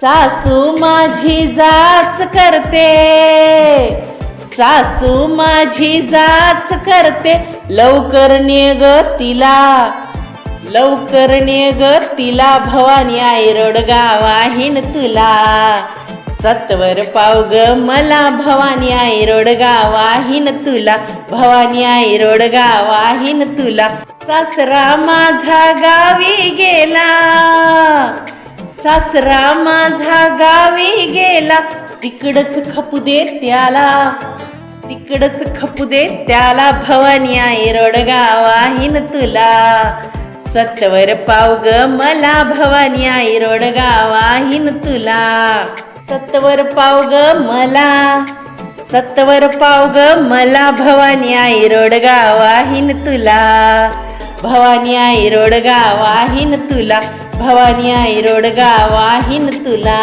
सासू माझी जाच करते, सासू माझी जाच करते, लवकर ने ग तिला, लवकर ने ग तिला, भवानी आई रोडगावाहीन तुला. सत्वर पाव ग मला, भवानी आई रोडगावाहीन तुला, भवानी आई रोडगावाहीन तुला. सासरा माझा गावी गेला, सासरा माझा गावी गेला, तिकडच खपू दे त्याला, तिकडच खपू दे त्याला, भवानी आई रोडगावाहीन तुला. सत्वर पाव ग मला, भवानी आई रोडगावाहीन तुला. सत्वर पाव ग मला, सत्वर पाव ग मला, भवानी आई रोडगावाहीन तुला, भवानी आई रोडगावाहीन तुला, भवानी आई रोडगावाहीन तुला.